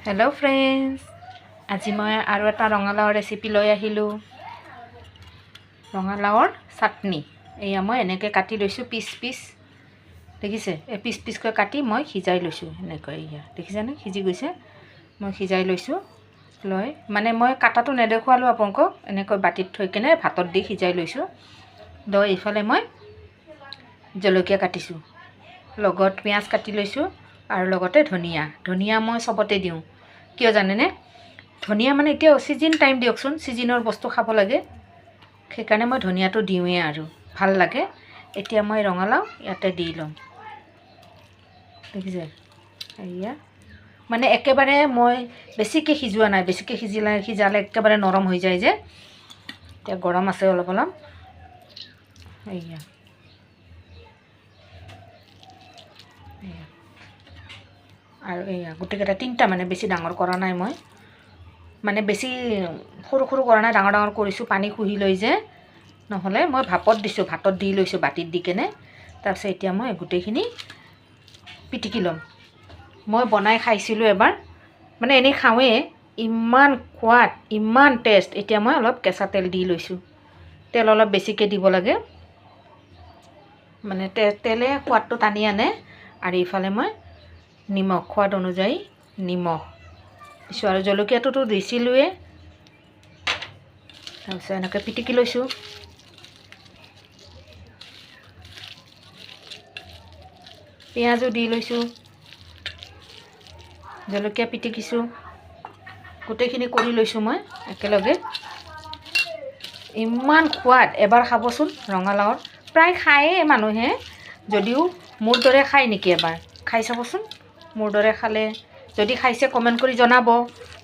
Hello' friends, আজি মই আৰু এটা ৰঙালাওৰ ৰেচিপি লৈ আহিলোঁ। ৰঙালাওৰ চাটনি। এয়া মই এনেকৈ কাটি লৈছোঁ পিচ পিচ, দেখিছে? এই পিচ পিচকৈ কাটি মই সিজাই লৈছোঁ এনেকৈ। এয়া দেখিছেনে সিজি গৈছে? মই সিজাই লৈছোঁ। মানে মই কাটাটো নেদেখুৱালোঁ আপোনালোকক, এনেকৈ বাতিত থৈ কেনে ভাতত দি সিজাই লৈছোঁ। এইফালে মই জলকীয়া কাটিছোঁ, লগত পিঁয়াজ কাটি লৈছোঁ আৰু লগতে ধনিয়া মই চবতে দিওঁ। কিয় জানেনে? ধনিয়া মানে এতিয়া ছিজন টাইম দিয়কচোন, ছিজনৰ বস্তু খাব লাগে, সেইকাৰণে মই ধনিয়াটো দিওঁৱেই আৰু ভাল লাগে। এতিয়া মই ৰঙালাও ইয়াতে দি ল'ম, দেখিছে? এয়া মানে একেবাৰে মই বেছিকৈ সিজোৱা নাই, বেছিকৈ সিজালে একেবাৰে নৰম হৈ যায় যে। এতিয়া গৰম আছে অলপ অলপ। এয়া আৰু এয়া গোটেইকেইটা তিনিটা, মানে বেছি ডাঙৰ কৰা নাই মই, মানে বেছি সৰু সৰু কৰা নাই, ডাঙৰ ডাঙৰ কৰিছোঁ পানী শুহি লৈ যে, নহ'লে মই ভাপত দিছোঁ, ভাতত দি লৈছোঁ বাতিত দি কেনে। তাৰপিছত এতিয়া মই গোটেইখিনি পিটিকি ল'ম। মই বনাই খাইছিলোঁ এবাৰ, মানে এনেই খাওঁৱেই, ইমান সোৱাদ, ইমান টেষ্ট। এতিয়া মই অলপ কেঁচা তেল দি লৈছোঁ, তেল অলপ বেছিকৈ দিব লাগে, মানে তেলে সোৱাদটো টানি আনে। আৰু ইফালে মই নিমখ, সোৱাদ অনুযায়ী নিমখ দিছোঁ, আৰু জলকীয়াটোতো দিছিলোঁৱে। তাৰপিছত এনেকৈ পিটিকি লৈছোঁ। পিঁয়াজো দি লৈছোঁ, জলকীয়া পিটিকিছোঁ, গোটেইখিনি কৰি লৈছোঁ মই একেলগে। ইমান সোৱাদ, এবাৰ খাবচোন ৰঙালাওৰ। প্ৰায় খায়েই মানুহে, যদিও মোৰ দৰে খায় নেকি এবাৰ খাই চাবচোন। মোৰ দৰে খালে, যদি খাইছে কমেণ্ট কৰি জনাব,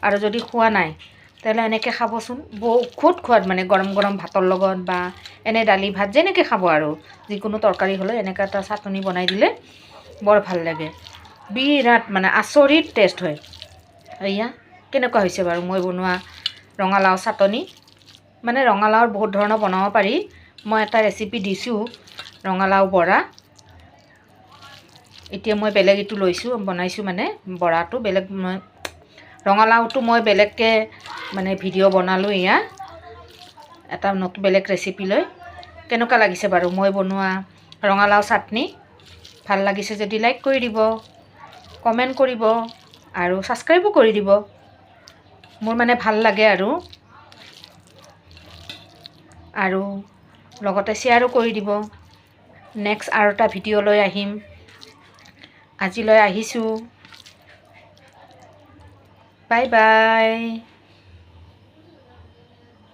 আৰু যদি খোৱা নাই তেতিয়াহ'লে এনেকৈ খাবচোন। বহুত সোৱাদ, মানে গৰম গৰম ভাতৰ লগত বা এনে দালি ভাত যেনেকৈ খাব, আৰু যিকোনো তৰকাৰী হ'লে এনেকৈ এটা চাটনি বনাই দিলে বৰ ভাল লাগে। বিৰাট মানে আচৰিত টেষ্ট হয়। এয়া কেনেকুৱা হৈছে বাৰু মই বনোৱা ৰঙালাও চাটনি? মানে ৰঙালাওৰ বহুত ধৰণৰ বনাব পাৰি। মই এটা ৰেচিপি দিছোঁ, ৰঙালাও বৰা। এতিয়া মই বেলেগ এইটো লৈছোঁ, বনাইছোঁ, মানে বৰাটো বেলেগ, মই ৰঙালাওটো মই বেলেগকৈ মানে ভিডিঅ' বনালোঁ। এয়া এটা নতুন বেলেগ ৰেচিপি লৈ। কেনেকুৱা লাগিছে বাৰু মই বনোৱা ৰঙালাও চাটনি? ভাল লাগিছে যদি লাইক কৰি দিব, কমেণ্ট কৰিব, আৰু ছাবস্ক্ৰাইবো কৰি দিব। মোৰ মানে ভাল লাগে, আৰু লগতে শ্বেয়াৰো কৰি দিব। নেক্সট আৰু এটা ভিডিঅ' লৈ আহিম। আজিলৈ আহিছোঁ, বাই বাই।